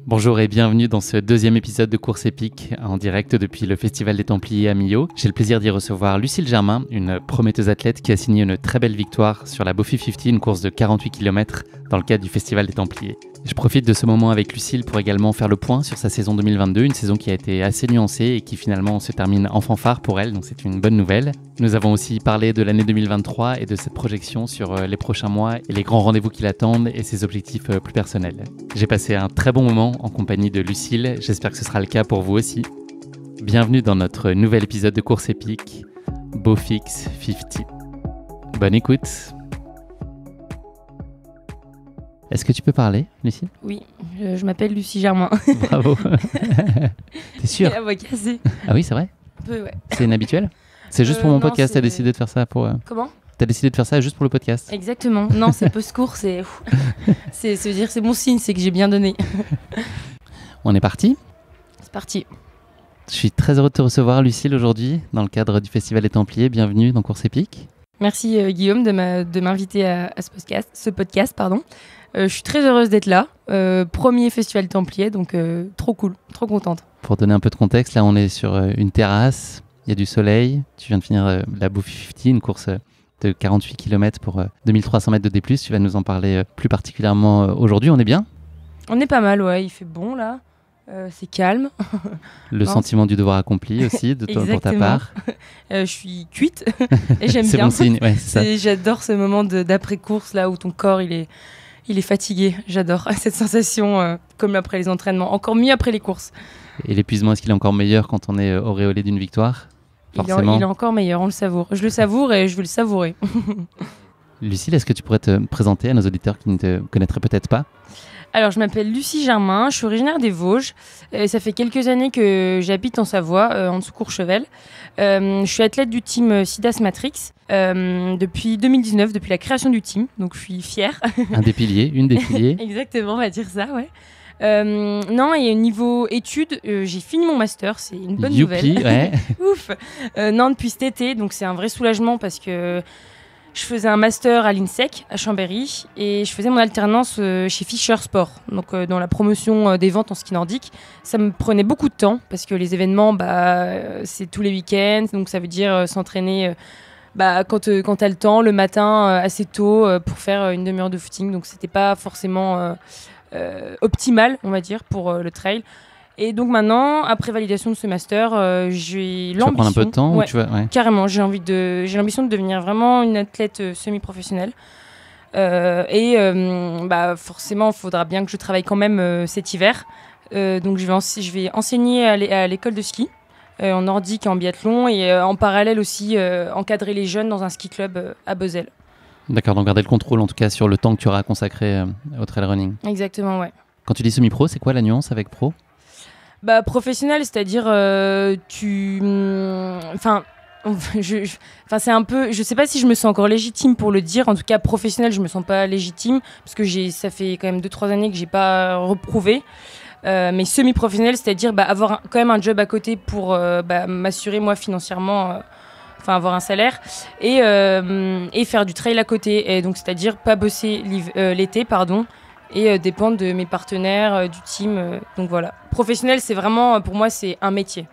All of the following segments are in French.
Bonjour et bienvenue dans ce deuxième épisode de Course épique en direct depuis le Festival des Templiers à Millau. J'ai le plaisir d'y recevoir Lucille Germain, une prometteuse athlète qui a signé une très belle victoire sur la Bofi 50, une course de 48 km dans le cadre du Festival des Templiers. Je profite de ce moment avec Lucille pour également faire le point sur sa saison 2022, une saison qui a été assez nuancée et qui finalement se termine en fanfare pour elle, donc c'est une bonne nouvelle. Nous avons aussi parlé de l'année 2023 et de cette projection sur les prochains mois et les grands rendez-vous qui l'attendent et ses objectifs plus personnels. J'ai passé un très bon moment en compagnie de Lucille, j'espère que ce sera le cas pour vous aussi. Bienvenue dans notre nouvel épisode de Course épique, Bofix 50. Bonne écoute. Est-ce que tu peux parler, Lucille ? Oui, je m'appelle Lucie Germain. Bravo. T'es sûre ? La voix cassée. Ah oui, c'est vrai ? Un peu, ouais. C'est inhabituel ? C'est juste pour mon podcast, t'as décidé de faire ça pour... Comment ? T'as décidé de faire ça juste pour le podcast ? Exactement. Non, c'est post-cours, c'est bon signe, c'est que j'ai bien donné. On est parti ? C'est parti. Je suis très heureux de te recevoir, Lucille, aujourd'hui, dans le cadre du Festival des Templiers. Bienvenue dans Course épique. Merci Guillaume de m'inviter à ce podcast. Je suis très heureuse d'être là. Premier Festival Templier, donc trop cool, trop contente. Pour donner un peu de contexte, là on est sur une terrasse, il y a du soleil. Tu viens de finir la Bofi 50, une course de 48 km pour 2300 mètres de D+. Tu vas nous en parler plus particulièrement aujourd'hui. On est bien ? On est pas mal, ouais. Il fait bon là. C'est calme. Le sentiment du devoir accompli aussi de toi, pour ta part. Je suis cuite et j'aime c'est bien. Bon signe, ouais, c'est ça. J'adore ce moment d'après-course là où ton corps il est fatigué. J'adore cette sensation comme après les entraînements. Encore mieux après les courses. Et l'épuisement, est-ce qu'il est encore meilleur quand on est auréolé d'une victoire ? Forcément. Il est encore meilleur, on le savoure. Je le savoure et je veux le savourer. Lucille, est-ce que tu pourrais te présenter à nos auditeurs qui ne te connaîtraient peut-être pas ? Alors, je m'appelle Lucie Germain, je suis originaire des Vosges. Ça fait quelques années que j'habite en Savoie, en dessous Courchevel. Je suis athlète du team Sidas Matrix depuis 2019, depuis la création du team. Donc, je suis fière. Un des piliers, une des piliers. Exactement, on va dire ça, ouais. Non, et au niveau études, j'ai fini mon master, c'est une bonne Youpi, nouvelle. Ouais. Ouf. Non, depuis cet été, donc c'est un vrai soulagement parce que je faisais un master à l'INSEC, à Chambéry, et je faisais mon alternance chez Fischer Sport, donc dans la promotion des ventes en ski nordique. Ça me prenait beaucoup de temps, parce que les événements, c'est tous les week-ends, donc ça veut dire s'entraîner quand tu as le temps, le matin, assez tôt, pour faire une demi-heure de footing. Donc c'était pas forcément optimal, on va dire, pour le trail. Et donc maintenant, après validation de ce master, j'ai l'ambition... Tu vas prendre un peu de temps ouais, ou tu vas... ouais. Carrément, j'ai l'ambition de devenir vraiment une athlète semi-professionnelle. Forcément, il faudra bien que je travaille quand même cet hiver. Donc je vais enseigner à l'école de ski, en nordique et en biathlon, et en parallèle aussi encadrer les jeunes dans un ski club à Bozelle. D'accord, donc garder le contrôle en tout cas sur le temps que tu auras consacré au trail running. Exactement, ouais. Quand tu dis semi-pro, c'est quoi la nuance avec pro ? Professionnel, c'est-à-dire c'est un peu, je sais pas si je me sens encore légitime pour le dire. En tout cas, professionnel, je me sens pas légitime parce que ça fait quand même 2-3 années que j'ai pas reprouvé. Mais semi-professionnel, c'est-à-dire avoir quand même un job à côté pour m'assurer moi financièrement, avoir un salaire et faire du trail à côté. Et donc, c'est-à-dire pas bosser l'été, et dépendre de mes partenaires, du team. Donc voilà. Professionnel, c'est vraiment, pour moi, c'est un métier.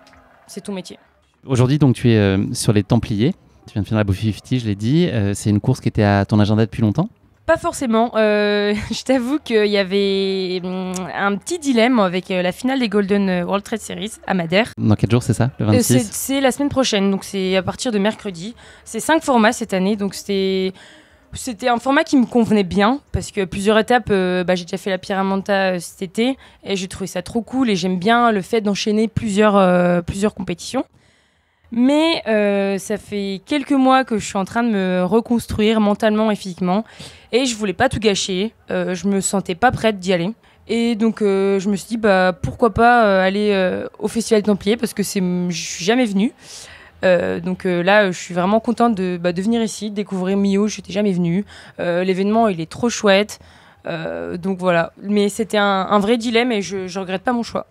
C'est ton métier. Aujourd'hui, donc, tu es sur les Templiers. Tu viens de finir la Bofi 50, je l'ai dit. C'est une course qui était à ton agenda depuis longtemps ? Pas forcément. Je t'avoue qu'il y avait un petit dilemme avec la finale des Golden World Trade Series à Madère. Dans quel jour c'est ça ? Le 26 ? C'est la semaine prochaine, donc c'est à partir de mercredi. C'est 5 formats cette année, donc c'était un format qui me convenait bien parce que plusieurs étapes, j'ai déjà fait la Pyramenta cet été et j'ai trouvé ça trop cool et j'aime bien le fait d'enchaîner plusieurs compétitions. Mais ça fait quelques mois que je suis en train de me reconstruire mentalement et physiquement et je voulais pas tout gâcher, je me sentais pas prête d'y aller. Et donc je me suis dit pourquoi pas aller au Festival des Templiers parce que je suis jamais venue. Donc là, je suis vraiment contente de venir ici, découvrir Millau, je n'étais jamais venue. L'événement, il est trop chouette. Donc voilà. Mais c'était un vrai dilemme et je ne regrette pas mon choix.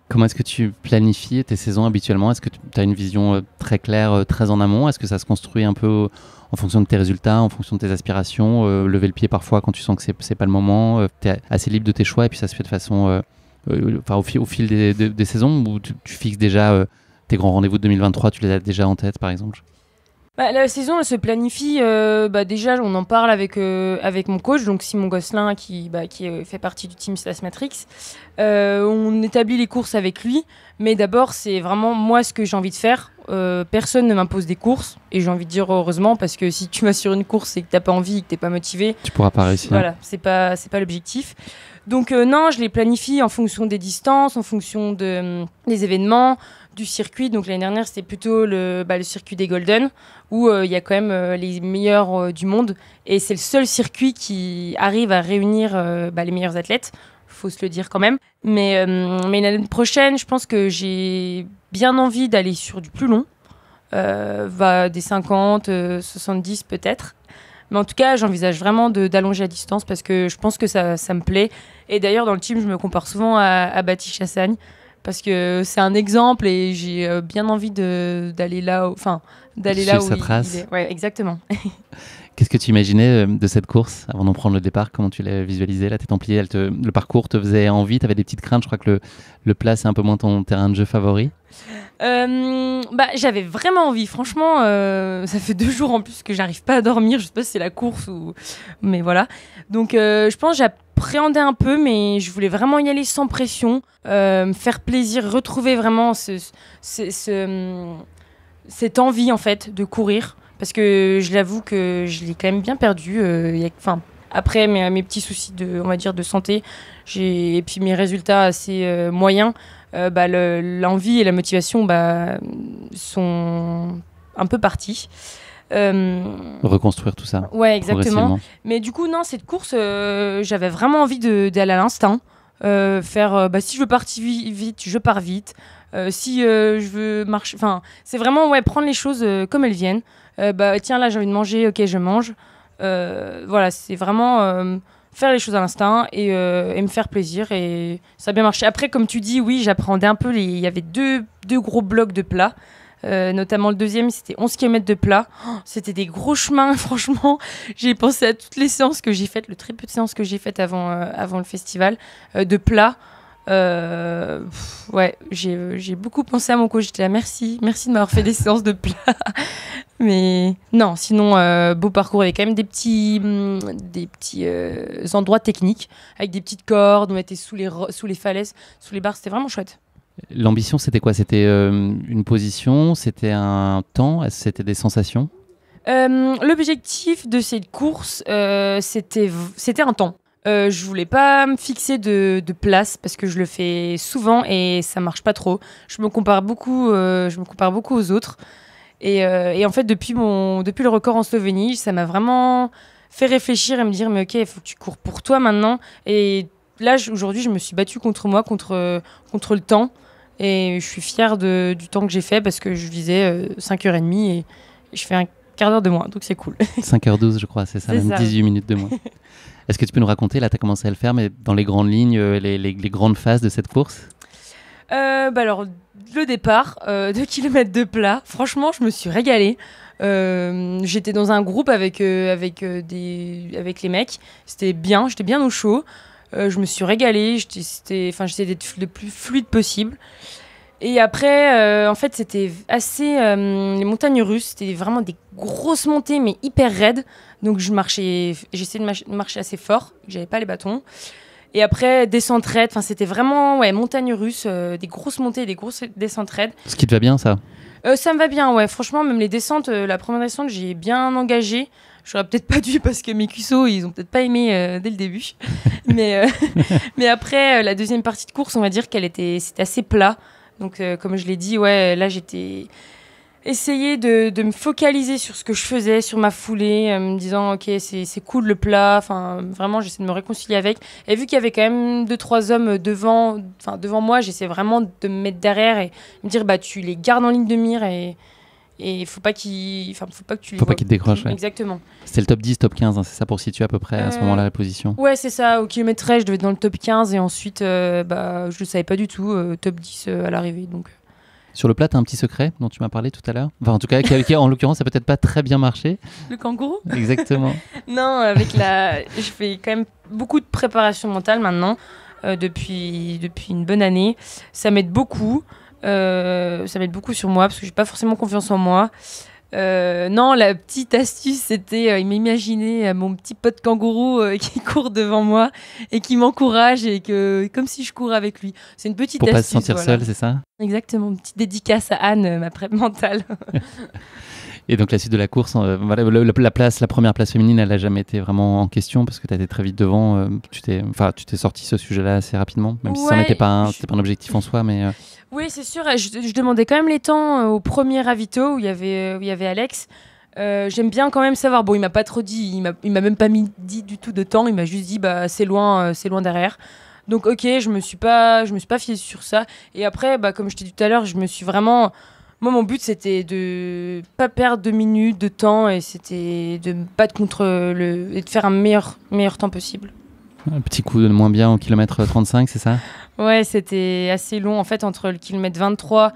Comment est-ce que tu planifies tes saisons habituellement ? Est-ce que tu as une vision très claire, très en amont ? Est-ce que ça se construit un peu en fonction de tes résultats, en fonction de tes aspirations, lever le pied parfois quand tu sens que c'est pas le moment, tu es assez libre de tes choix et puis ça se fait de façon au fil des saisons, ou tu fixes déjà tes grands rendez-vous de 2023, tu les as déjà en tête par exemple? La saison, elle se planifie. Déjà, on en parle avec mon coach, donc Simon Gosselin, qui fait partie du team Slas Matrix. On établit les courses avec lui, mais d'abord, c'est vraiment moi ce que j'ai envie de faire. Personne ne m'impose des courses, et j'ai envie de dire heureusement, parce que si tu vas sur une course et que t'as pas envie, et que t'es pas motivé, tu pourras pas réussir. Voilà, c'est pas l'objectif. Donc non, je les planifie en fonction des distances, en fonction des événements, du circuit. Donc l'année dernière, c'était plutôt le circuit des Golden, où il y a quand même les meilleurs du monde. Et c'est le seul circuit qui arrive à réunir les meilleurs athlètes. Faut se le dire quand même. Mais l'année prochaine, je pense que j'ai bien envie d'aller sur du plus long. Des 50, 70 peut-être. Mais en tout cas, j'envisage vraiment d'allonger la distance parce que je pense que ça me plaît. Et d'ailleurs, dans le team, je me compare souvent à Bati Chassagne parce que c'est un exemple et j'ai bien envie d'aller là où il est. Ouais, exactement. Qu'est-ce que tu imaginais de cette course avant d'en prendre le départ? Comment tu l'as visualisé? La Tes Templiers, le parcours te faisait envie? Tu avais des petites craintes? Je crois que le plat, c'est un peu moins ton terrain de jeu favori. J'avais vraiment envie. Franchement, ça fait 2 jours en plus que j'arrive pas à dormir. Je sais pas si c'est la course ou... Mais voilà. Donc, je pense que j'appréhendais un peu, mais je voulais vraiment y aller sans pression. Me faire plaisir, retrouver vraiment cette envie, en fait, de courir. Parce que je l'avoue que je l'ai quand même bien perdu. Après mes petits soucis de santé, et puis mes résultats assez moyens, l'envie et la motivation sont un peu partis. Reconstruire tout ça. Ouais, exactement. Mais du coup, non, cette course, j'avais vraiment envie d'aller à l'instinct. Si je veux partir vite, je pars vite. Si je veux marcher... c'est vraiment prendre les choses comme elles viennent. Tiens, là, j'ai envie de manger, ok, je mange. C'est vraiment faire les choses à l'instinct et me faire plaisir. Et ça a bien marché. Après, comme tu dis, oui, j'appréhendais un peu. Il y avait deux gros blocs de plats. Notamment le deuxième, c'était 11 km de plat. C'était des gros chemins, franchement. J'ai pensé à toutes les séances que j'ai faites, le très peu de séances que j'ai faites avant le festival, de plats. J'ai beaucoup pensé à mon coach. J'étais là, merci de m'avoir fait des séances de plats. Mais non, sinon, beau parcours. Il y avait quand même des petits endroits techniques avec des petites cordes. On était sous les falaises, sous les barres. C'était vraiment chouette. L'ambition, c'était quoi? C'était une position? C'était un temps? C'était des sensations? L'objectif de cette course, c'était un temps. Je voulais pas me fixer de place parce que je le fais souvent et ça marche pas trop. Je me compare beaucoup aux autres. Et en fait, depuis le record en Slovénie, ça m'a vraiment fait réfléchir et me dire, mais ok, il faut que tu cours pour toi maintenant. Et là, aujourd'hui, je me suis battue contre moi, contre le temps. Et je suis fière du temps que j'ai fait parce que je visais 5h30 et je fais un quart d'heure de moins, donc c'est cool. 5h12, je crois, c'est ça, même 18 minutes de moins. Est-ce que tu peux nous raconter, là tu as commencé à le faire, mais dans les grandes lignes, les grandes phases de cette course? Alors, le départ, 2 km de plat, franchement, je me suis régalée. J'étais dans un groupe avec les mecs, j'étais bien au chaud. Je me suis régalée, j'essayais d'être le plus fluide possible. Et après, en fait, c'était assez... les montagnes russes, c'était vraiment des grosses montées, mais hyper raides. Donc, j'essayais de marcher assez fort, j'avais pas les bâtons. Et après, descente raide, c'était vraiment montagnes russes, des grosses montées, des grosses descentes raides. Ce qui te va bien, ça? Ça me va bien, ouais. Franchement, même les descentes, la première descente, j'ai bien engagé. J'aurais peut-être pas dû parce que mes cuissots, ils ont peut-être pas aimé dès le début. mais après, la deuxième partie de course, on va dire c'était assez plat. Donc, comme je l'ai dit, là, j'étais essayé de me focaliser sur ce que je faisais, sur ma foulée, me disant, ok, c'est cool le plat. Vraiment, j'essaie de me réconcilier avec. Et vu qu'il y avait quand même 2-3 hommes devant moi, j'essaie vraiment de me mettre derrière et me dire, tu les gardes en ligne de mire et faut pas que tu les faut pas qu'ils te décrochent. Ouais. Exactement. C'était le top 10, top 15, c'est ça pour situer à peu près à ce moment-là la position? Ouais, c'est ça. Au kilomètre 13, je devais être dans le top 15 et ensuite, je ne savais pas du tout, top 10 à l'arrivée. Donc. Sur le plat, tu as un petit secret dont tu m'as parlé tout à l'heure? Enfin, en tout cas, qui en l'occurrence, ça n'a peut-être pas très bien marché. Le kangourou? Exactement. Non, je fais quand même beaucoup de préparation mentale maintenant. depuis une bonne année. Ça m'aide beaucoup. Ça m'aide beaucoup sur moi parce que j'ai pas forcément confiance en moi. Non, la petite astuce, c'était m'imaginer mon petit pote kangourou qui court devant moi et qui m'encourage et comme si je courais avec lui. C'est une petite Pour astuce. Pour pas se sentir seul, c'est ça? Exactement, une petite dédicace à Anne, ma prep mentale. Et donc la suite de la course, voilà, la première place féminine, elle n'a jamais été vraiment en question parce que tu as été très vite devant. Tu t'es sorti ce sujet-là assez rapidement, même si ça n'était pas un objectif en soi. Mais Oui, c'est sûr. Je demandais quand même les temps au premier ravito où il y avait Alex. J'aime bien quand même savoir. Bon, il m'a pas trop dit. Il m'a même pas dit du tout de temps. Il m'a juste dit c'est loin derrière. Donc ok, je me suis pas fiée sur ça. Et après, comme je t'ai dit tout à l'heure, je me suis vraiment. Moi, mon but, c'était de pas perdre 2 minutes de temps et c'était de me battre et de faire un meilleur temps possible. Un petit coup de moins bien au kilomètre 35, c'est ça? Ouais, c'était assez long. En fait, entre le kilomètre 23,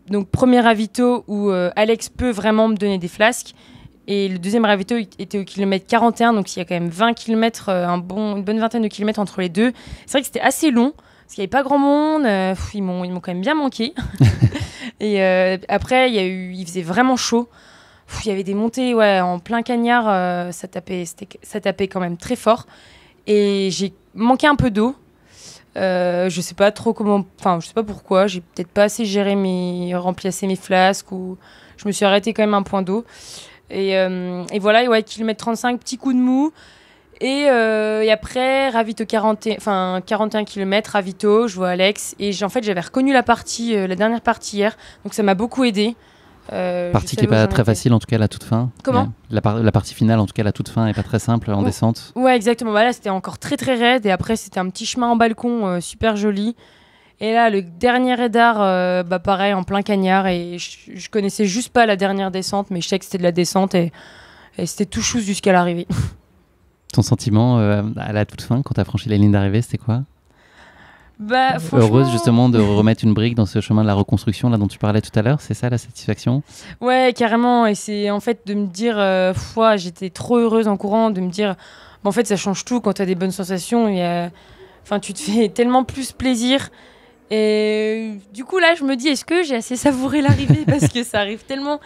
donc premier ravito où Alex peut vraiment me donner des flasques, et le deuxième ravito était au kilomètre 41, donc il y a quand même 20 km, une bonne vingtaine de kilomètres entre les deux. C'est vrai que c'était assez long. Parce qu'il n'y avait pas grand monde, ils m'ont quand même bien manqué. Et après, il faisait vraiment chaud. Il y avait des montées en plein cagnard, ça tapait quand même très fort. Et j'ai manqué un peu d'eau. Je sais pas trop je sais pas pourquoi. J'ai peut-être pas assez rempli assez mes flasques, ou je me suis arrêtée quand même un point d'eau. Et voilà, kilomètre 35, petit coup de mou. Et après, ravito 41 km, ravito, je vois Alex. Et en fait, j'avais reconnu la dernière partie hier. Donc ça m'a beaucoup aidé. Partie qui n'est pas très facile, en tout cas à la toute fin. Comment ? La partie finale, en tout cas à la toute fin, n'est pas très simple en descente. Ouais, exactement. Là, c'était encore très très raide. Et après, c'était un petit chemin en balcon super joli. Et là, le dernier raidard, pareil, en plein cagnard. Et je connaissais juste pas la dernière descente, mais je sais que c'était de la descente. Et c'était tout chousse jusqu'à l'arrivée. Ton sentiment à la toute fin, quand tu as franchi la ligne d'arrivée, c'était quoi ? Heureuse justement de remettre une brique dans ce chemin de la reconstruction là dont tu parlais tout à l'heure, c'est ça la satisfaction ? Ouais, carrément. Et c'est en fait de me dire, j'étais trop heureuse en courant, de me dire, en fait ça change tout quand tu as des bonnes sensations. Tu te fais tellement plus plaisir. Et du coup là, je me dis, est-ce que j'ai assez savouré l'arrivée ? Parce que ça arrive tellement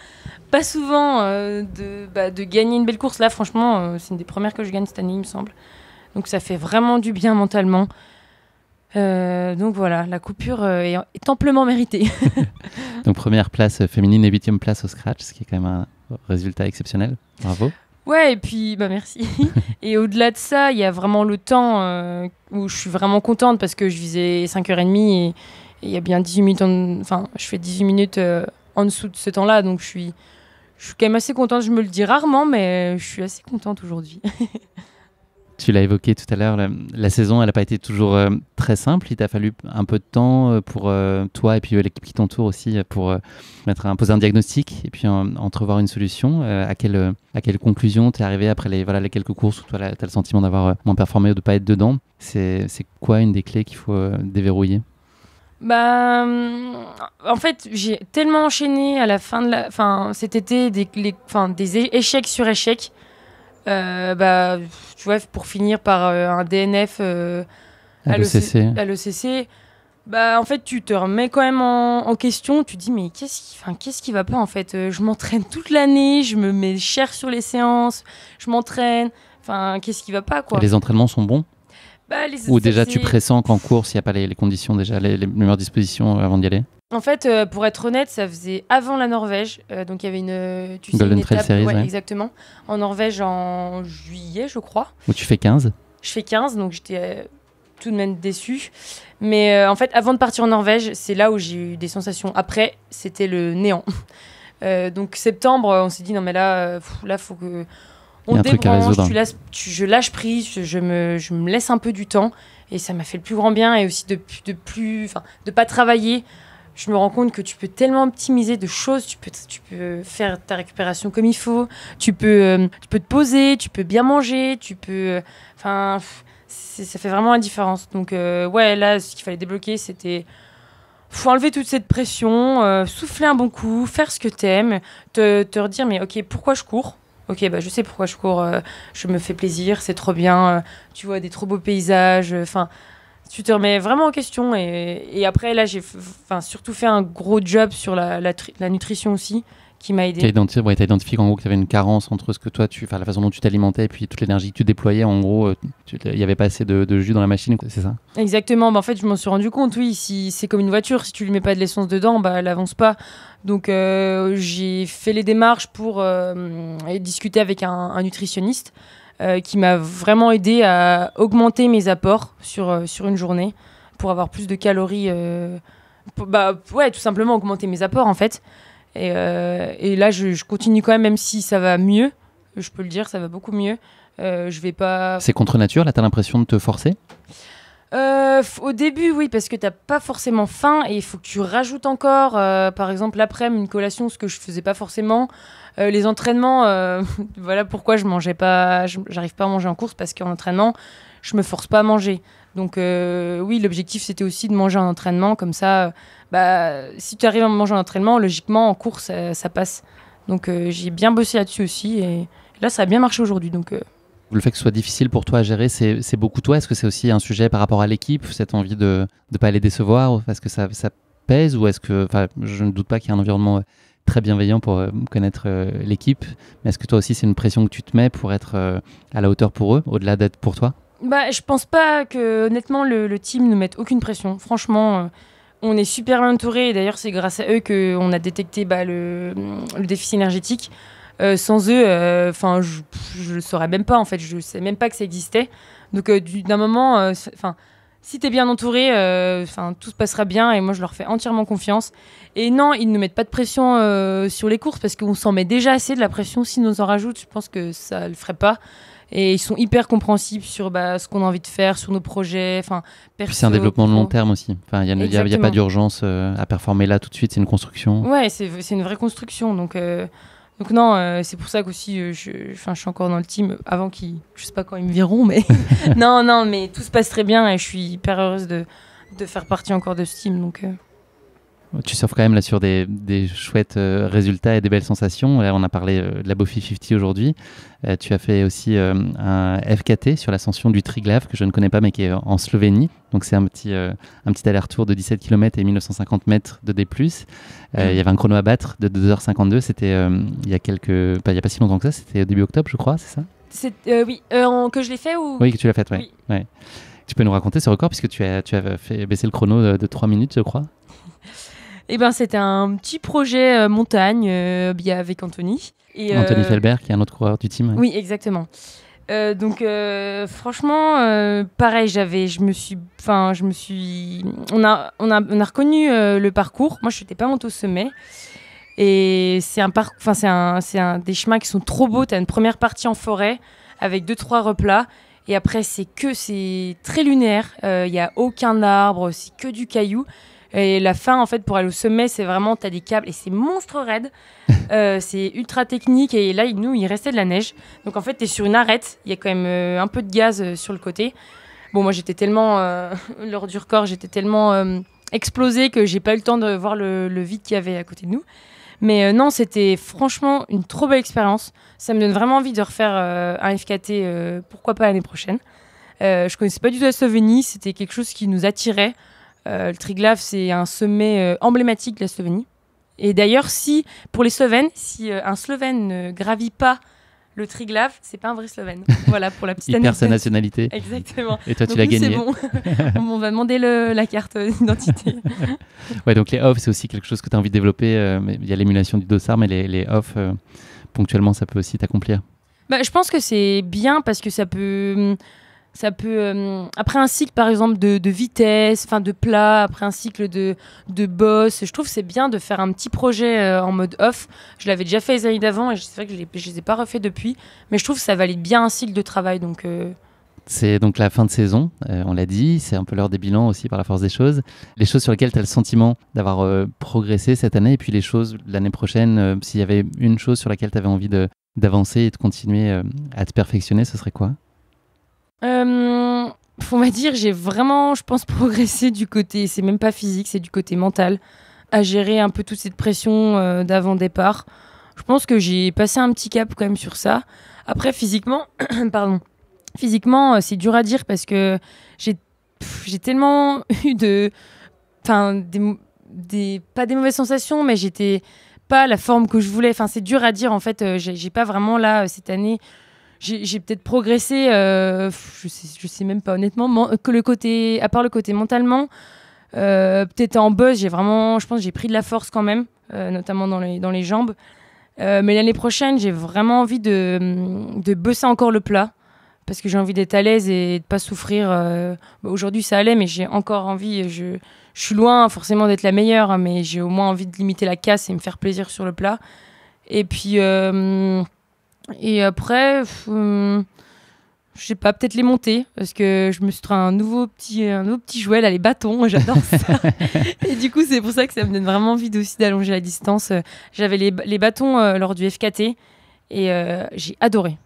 pas souvent de gagner une belle course. Là, franchement, c'est une des premières que je gagne cette année, il me semble. Donc ça fait vraiment du bien mentalement. Donc voilà, la coupure est amplement méritée. Donc première place féminine et 8e place au scratch, ce qui est quand même un résultat exceptionnel. Bravo. Ouais, et puis merci. Et au-delà de ça, il y a vraiment le temps où je suis vraiment contente parce que je visais 5h30 et il y a bien 18 minutes, je fais 18 minutes en dessous de ce temps-là, donc je suis quand même assez contente. Je me le dis rarement, mais je suis assez contente aujourd'hui. Tu l'as évoqué tout à l'heure, la saison, elle n'a pas été toujours très simple. Il t'a fallu un peu de temps pour toi et puis l'équipe qui t'entoure aussi pour poser un diagnostic et puis entrevoir une solution. À quelle conclusion t'es arrivé après les quelques courses où toi t'as le sentiment d'avoir moins performé ou de ne pas être dedans ? C'est quoi une des clés qu'il faut déverrouiller ? En fait, j'ai tellement enchaîné à la fin cet été des échecs sur échecs. Tu vois, pour finir par un DNF à l'ECC, en fait, tu te remets quand même en question. Tu te dis, mais qu'est-ce qui va pas en fait ? Je m'entraîne toute l'année, je me mets cher sur les séances, je m'entraîne. Qu'est-ce qui va pas quoi ? Les entraînements sont bons ? Ou déjà tu pressens qu'en course, il n'y a pas les conditions, déjà les meilleures dispositions avant d'y aller ? En fait, pour être honnête, ça faisait avant la Norvège. Donc il y avait une Golden Trail étape, Series, ouais. Exactement, en Norvège en juillet, je crois. Où tu fais 15 ? Je fais 15, donc j'étais tout de même déçue. Mais en fait, avant de partir en Norvège, c'est là où j'ai eu des sensations. Après, c'était le néant. Donc septembre, on s'est dit, non mais là, faut que... On débranche, je lâche prise, je me laisse un peu du temps. Et ça m'a fait le plus grand bien. Et aussi de pas travailler. Je me rends compte que tu peux tellement optimiser de choses, tu peux faire ta récupération comme il faut, tu peux te poser, tu peux bien manger, ça fait vraiment la différence. Donc là, ce qu'il fallait débloquer, c'était faut enlever toute cette pression, souffler un bon coup, faire ce que t'aimes, te redire mais ok, pourquoi je cours ? Ok, je sais pourquoi je cours, je me fais plaisir, c'est trop bien, tu vois des trop beaux paysages, tu te remets vraiment en question. Et après, là, j'ai surtout fait un gros job sur la nutrition aussi, qui m'a aidé. T'as identifié qu'en gros, tu avais une carence entre ce que toi, la façon dont tu t'alimentais et puis toute l'énergie que tu déployais. En gros, il n'y avait pas assez de jus dans la machine, c'est ça? Exactement. En fait, je m'en suis rendu compte, oui. Si c'est comme une voiture, si tu lui mets pas de l'essence dedans, elle avance pas. Donc, j'ai fait les démarches pour discuter avec un nutritionniste qui m'a vraiment aidé à augmenter mes apports sur une journée pour avoir plus de calories. Tout simplement augmenter mes apports, en fait. Et là, je continue quand même si ça va mieux. Je peux le dire, ça va beaucoup mieux. Je vais pas... C'est contre nature, là, t'as l'impression de te forcer? Au début, oui, parce que t'as pas forcément faim et il faut que tu rajoutes encore, par exemple, l'après-midi, une collation, ce que je faisais pas forcément. Les entraînements, voilà pourquoi j'arrive pas à manger en course, parce qu'en entraînement, je me force pas à manger. Donc oui, l'objectif, c'était aussi de manger en entraînement, comme ça, si tu arrives à manger en entraînement, logiquement, en course, ça passe. Donc j'ai bien bossé là-dessus aussi, et là, ça a bien marché aujourd'hui, donc... Le fait que ce soit difficile pour toi à gérer, c'est beaucoup toi? Est-ce que c'est aussi un sujet par rapport à l'équipe, cette envie de ne pas les décevoir? Est-ce que ça pèse, ou est-ce que... Je ne doute pas qu'il y ait un environnement très bienveillant pour connaître l'équipe, mais est-ce que toi aussi, c'est une pression que tu te mets pour être à la hauteur pour eux, au-delà d'être pour toi? Je pense pas que, honnêtement, le team ne mette aucune pression. Franchement, on est super bien entourés, et d'ailleurs, c'est grâce à eux qu'on a détecté le déficit énergétique. Sans eux, je le saurais même pas, en fait. Je sais même pas que ça existait. Donc, d'un moment, si tu es bien entouré, tout se passera bien, et moi, je leur fais entièrement confiance. Et non, ils ne mettent pas de pression sur les courses, parce qu'on s'en met déjà assez de la pression. Si nous en rajoute, je pense que ça le ferait pas. Et ils sont hyper compréhensifs sur ce qu'on a envie de faire, sur nos projets. Puis c'est un développement de long terme aussi. Il n'y a pas d'urgence à performer là tout de suite, c'est une construction. Ouais, c'est une vraie construction. Donc non, c'est pour ça qu'aussi je suis encore dans le team avant je sais pas quand ils me verront, mais non, mais tout se passe très bien et je suis hyper heureuse de faire partie encore de ce team. Donc tu surfes quand même là sur des chouettes résultats et des belles sensations. Là, on a parlé de la Bofi 50 aujourd'hui. Tu as fait aussi un FKT sur l'ascension du Triglav, que je ne connais pas, mais qui est en Slovénie. Donc c'est un petit aller-retour de 17 km et 1950 mètres de D+. Il y avait un chrono à battre de 2h52. C'était il y a pas si longtemps que ça. C'était début octobre, je crois, c'est ça? Oui, que je l'ai fait ou... Oui, que tu l'as fait, oui. Ouais. Tu peux nous raconter ce record, puisque tu as fait baisser le chrono de 3 minutes, je crois. C'était un petit projet montagne avec Anthony. Anthony Felbert, qui est un autre coureur du team. Oui, exactement. Franchement, pareil, on a reconnu le parcours. Moi, je n'étais pas montée au sommet. Et c'est des chemins qui sont trop beaux. Tu as une première partie en forêt avec 2-3 replats. Et après, c'est très lunaire. Il n'y a aucun arbre, c'est que du caillou. Et la fin, en fait, pour aller au sommet, c'est vraiment, t'as des câbles et c'est monstre raide. C'est ultra technique. Et là, il restait de la neige. Donc, en fait, t'es sur une arête. Il y a quand même un peu de gaz sur le côté. Bon, moi, j'étais tellement, lors du record, j'étais tellement explosée que j'ai pas eu le temps de voir le vide qu'il y avait à côté de nous. Mais non, c'était franchement une trop belle expérience. Ça me donne vraiment envie de refaire un FKT, pourquoi pas l'année prochaine. Je connaissais pas du tout la Slovénie. C'était quelque chose qui nous attirait. Le Triglav, c'est un sommet emblématique de la Slovénie. Et d'ailleurs, pour les Slovènes, si un Slovène ne gravit pas le Triglav, c'est pas un vrai Slovène. Voilà, pour la petite anecdote. Il perd sa nationalité. Exactement. Et toi, tu l'as gagné. C'est bon. On va demander la carte d'identité. Ouais, donc les off, c'est aussi quelque chose que tu as envie de développer. Il y a l'émulation du dossard, mais les off, ponctuellement, ça peut aussi t'accomplir. Je pense que c'est bien parce que ça peut après un cycle par exemple de vitesse, de plat, après un cycle de boss, je trouve que c'est bien de faire un petit projet en mode off. Je l'avais déjà fait les années d'avant et c'est vrai que je les ai pas refait depuis, mais je trouve que ça valide bien un cycle de travail. Donc c'est donc la fin de saison, on l'a dit, c'est un peu l'heure des bilans aussi par la force des choses. Les choses sur lesquelles tu as le sentiment d'avoir progressé cette année, et puis les choses l'année prochaine, s'il y avait une chose sur laquelle tu avais envie d'avancer et de continuer à te perfectionner, ce serait quoi? On va dire, j'ai vraiment, je pense, progressé du côté, c'est même pas physique, c'est du côté mental, à gérer un peu toute cette pression d'avant-départ. Je pense que j'ai passé un petit cap quand même sur ça. Après, physiquement, c'est dur à dire parce que j'ai tellement eu pas des mauvaises sensations, mais j'étais pas la forme que je voulais. Enfin, c'est dur à dire en fait. J'ai pas vraiment là cette année. J'ai peut-être progressé. Je sais même pas honnêtement à part le côté mentalement. Peut-être en buzz, je pense que j'ai pris de la force quand même, notamment dans les jambes. Mais l'année prochaine, j'ai vraiment envie de bosser encore le plat parce que j'ai envie d'être à l'aise et de pas souffrir. Aujourd'hui, ça allait, mais j'ai encore envie. Je suis loin forcément d'être la meilleure, hein, mais j'ai au moins envie de limiter la casse et me faire plaisir sur le plat. Et puis, et après, je sais pas, peut-être les monter parce que je me suis trouvé un nouveau petit jouet, là, les bâtons. J'adore ça. Et du coup, c'est pour ça que ça me donne vraiment envie aussi d'allonger la distance. J'avais les bâtons lors du FKT et j'ai adoré.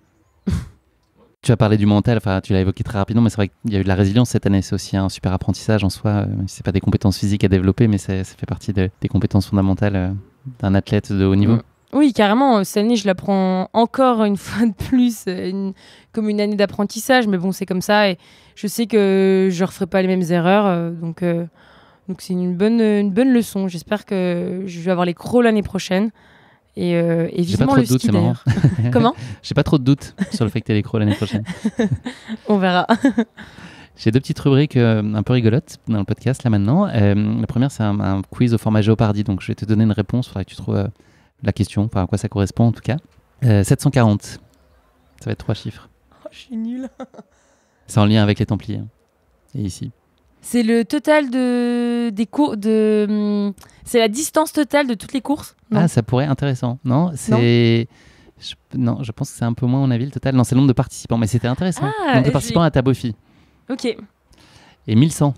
Tu as parlé du mental, enfin tu l'as évoqué très rapidement, mais c'est vrai qu'il y a eu de la résilience cette année. C'est aussi un super apprentissage en soi. C'est pas des compétences physiques à développer, mais ça fait partie des compétences fondamentales d'un athlète de haut niveau. Oui, carrément. Cette année, je la prends encore une fois de plus comme une année d'apprentissage. Mais bon, c'est comme ça. Et je sais que je ne referai pas les mêmes erreurs. Donc c'est une bonne leçon. J'espère que je vais avoir les crocs l'année prochaine. Et vivement le ski d'ailleurs. Comment ? J'ai pas trop de doutes sur le fait que tu aies les crocs l'année prochaine. On verra. J'ai 2 petites rubriques un peu rigolotes dans le podcast là maintenant. La première, c'est un quiz au format Jeopardy. Donc je vais te donner une réponse. Il faudra que tu trouves la question, enfin à quoi ça correspond en tout cas. 740. Ça va être 3 chiffres. Oh, je suis nulle. C'est en lien avec les Templiers. Et ici. C'est le total des cours c'est la distance totale de toutes les courses. Non. Ah, ça pourrait être intéressant. Non, c'est non, je pense que c'est un peu moins à mon avis le total. Non, c'est le nombre de participants, mais c'était intéressant. Le nombre de participants à ta BOFI. Ok. Et 1100.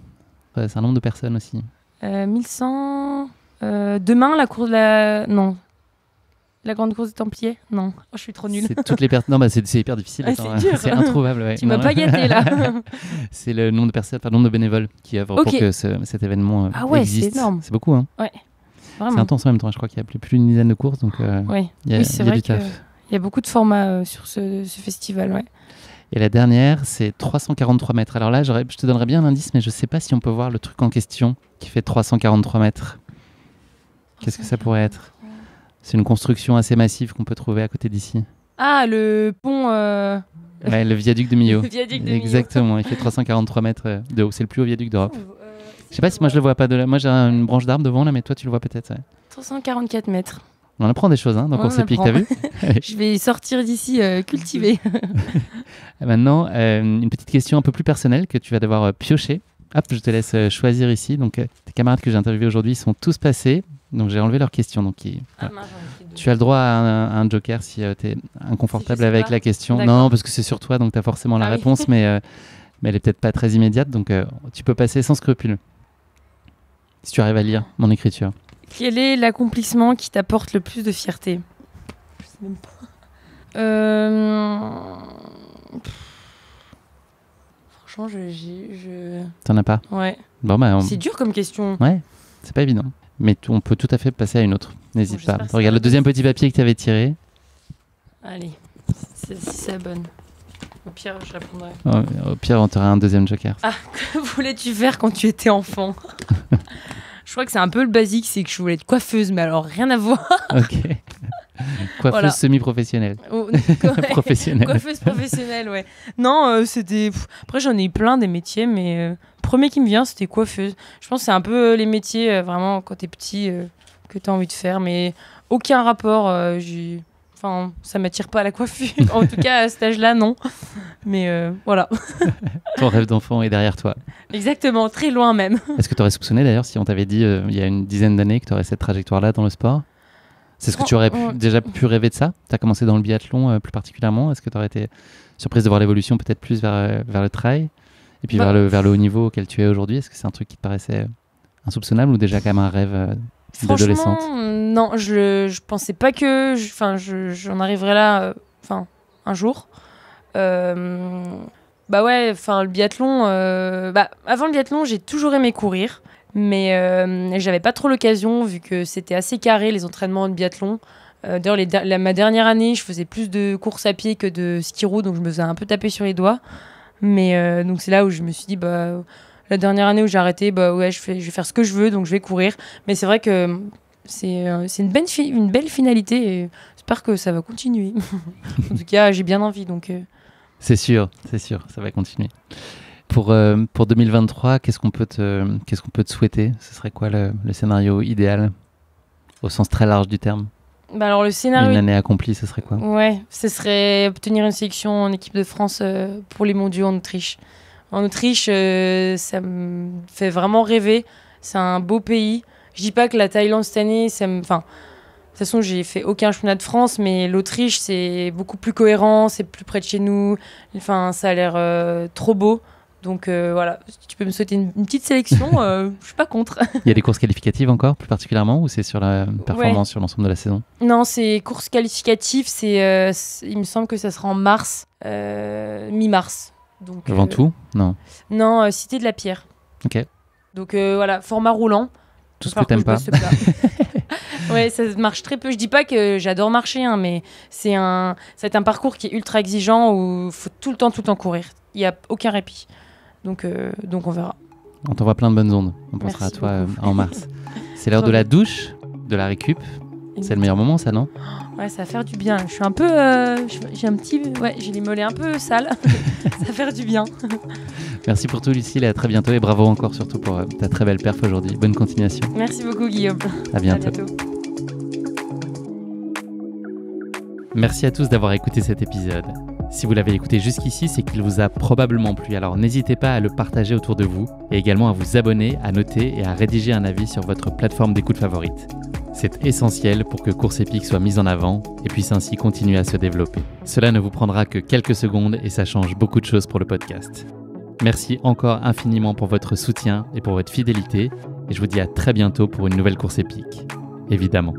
Ouais, c'est un nombre de personnes aussi. 1100. Demain, la course de la. Non. La grande course des Templiers. Non. Oh, je suis trop nulle. C'est toutes les personnes. Non, bah c'est hyper difficile. Ah, c'est dur. C'est introuvable. Ouais. Tu m'as pas gâté là. C'est le nombre de personnes, enfin, le nombre de bénévoles qui œuvrent pour que cet événement existe. C'est énorme. C'est beaucoup. Hein. Ouais. Vraiment. C'est intense en même temps. Je crois qu'il y a plus d'une dizaine de courses. Donc, oui, c'est vrai qu'il y a beaucoup de formats sur ce festival. Ouais. Et la dernière, c'est 343 mètres. Alors là, je te donnerais bien un indice, mais je ne sais pas si on peut voir le truc en question qui fait 343 mètres. Qu'est-ce que ça pourrait être ? C'est une construction assez massive qu'on peut trouver à côté d'ici. Ah, le pont... Ouais, le viaduc de Millau. Le viaduc de Millau. Exactement, il fait 343 mètres de haut. C'est le plus haut viaduc d'Europe. Je sais pas si moi je le vois pas de là. Moi j'ai une branche d'arbre devant là, mais toi tu le vois peut-être. Ouais. 344 mètres. On apprend des choses, hein, dans Course Épique, t'as vu ? Je vais sortir d'ici cultivé. Maintenant, une petite question un peu plus personnelle que tu vas devoir piocher. Hop, je te laisse choisir ici. Donc, tes camarades que j'ai interviewés aujourd'hui sont tous passés. Donc, j'ai enlevé leurs questions. Donc, voilà. Tu as le droit à un joker si tu es inconfortable avec la question. D'accord. Non, parce que c'est sur toi, donc tu as forcément la réponse, mais elle est peut-être pas très immédiate. Donc, tu peux passer sans scrupule. Si tu arrives à lire mon écriture. Quel est l'accomplissement qui t'apporte le plus de fierté ? Je sais même pas. Franchement, T'en as pas ? Ouais. Bon, bah, c'est dur comme question. Ouais, c'est pas évident. Mais on peut tout à fait passer à une autre. N'hésite pas. Regarde le bonne. Deuxième petit papier que tu avais tiré. Allez, si c'est la bonne. Au pire, je répondrai. Au pire, on t'aura un deuxième joker. Ah, que voulais-tu faire quand tu étais enfant ? Je crois que c'est un peu le basique, c'est que je voulais être coiffeuse, mais alors rien à voir. Ok. Coiffeuse semi-professionnelle. Professionnelle. Coiffeuse professionnelle, ouais. Non, c'était... Après, j'en ai eu plein des métiers, mais premier qui me vient, c'était coiffeuse. Je pense que c'est un peu les métiers, vraiment, quand t'es petit, que t'as envie de faire, mais aucun rapport. Enfin, ça m'attire pas à la coiffure. En tout cas, à cet âge-là, non. Mais voilà. Ton rêve d'enfant est derrière toi. Exactement, très loin même. Est-ce que tu aurais soupçonné d'ailleurs si on t'avait dit il y a une dizaine d'années que tu aurais cette trajectoire-là dans le sport ? C'est ce que tu aurais déjà pu rêver de ça ? Tu as commencé dans le biathlon plus particulièrement. Est-ce que tu aurais été surprise de voir l'évolution peut-être plus vers le trail et puis vers le haut niveau auquel tu es aujourd'hui ? Est-ce que c'est un truc qui te paraissait insoupçonnable ou déjà quand même un rêve d'adolescente ? Non, je pensais pas que j'en arriverais là un jour. Bah ouais, le biathlon, avant le biathlon, j'ai toujours aimé courir, mais j'avais pas trop l'occasion vu que c'était assez carré les entraînements de biathlon. D'ailleurs, ma dernière année, je faisais plus de course à pied que de ski roue, donc je me faisais un peu taper sur les doigts. Mais donc c'est là où je me suis dit, La dernière année où j'ai arrêté, bah ouais, je vais faire ce que je veux, donc je vais courir. Mais c'est vrai que c'est une belle finalité et j'espère que ça va continuer. En tout cas, j'ai bien envie, donc... C'est sûr, ça va continuer. Pour 2023, qu'est-ce qu'on peut te souhaiter ? Ce serait quoi le scénario idéal, au sens très large du terme ? Bah alors le scénario... Une année accomplie, ce serait quoi ? Ouais, ce serait obtenir une sélection en équipe de France pour les mondiaux en Autriche. En Autriche, ça me fait vraiment rêver. C'est un beau pays. Je dis pas que la Thaïlande cette année, enfin, de toute façon, j'ai fait aucun championnat de France, mais l'Autriche, c'est beaucoup plus cohérent, c'est plus près de chez nous. Enfin, ça a l'air trop beau. Donc voilà, si tu peux me souhaiter une petite sélection, je suis pas contre. Il y a des courses qualificatives encore, plus particulièrement, ou c'est sur la performance sur l'ensemble de la saison ? Non, c'est courses qualificatives, il me semble que ça sera en mars, mi-mars. Donc, Ventoux ? Non. Non, Cité de la Pierre. Ok. Donc voilà, format roulant. Tout ce que t'aimes pas. Ouais, ça marche très peu. Je dis pas que j'adore marcher, hein, mais ça va être un parcours qui est ultra exigeant où il faut tout le temps courir. Il n'y a aucun répit. Donc on verra. On t'envoie plein de bonnes ondes. On pensera à toi en mars. C'est l'heure de la douche, de la récup. C'est le meilleur moment, ça, non ? Ouais, ça va faire du bien. Je suis un peu... j'ai les mollets un peu sales. Ça va faire du bien. Merci pour tout, Lucille, et à très bientôt. Et bravo encore, surtout pour ta très belle perf aujourd'hui. Bonne continuation. Merci beaucoup, Guillaume. À bientôt. Merci à tous d'avoir écouté cet épisode. Si vous l'avez écouté jusqu'ici, c'est qu'il vous a probablement plu. Alors n'hésitez pas à le partager autour de vous et également à vous abonner, à noter et à rédiger un avis sur votre plateforme d'écoute favorite. C'est essentiel pour que Course Épique soit mise en avant et puisse ainsi continuer à se développer. Cela ne vous prendra que quelques secondes et ça change beaucoup de choses pour le podcast. Merci encore infiniment pour votre soutien et pour votre fidélité et je vous dis à très bientôt pour une nouvelle Course Épique, évidemment.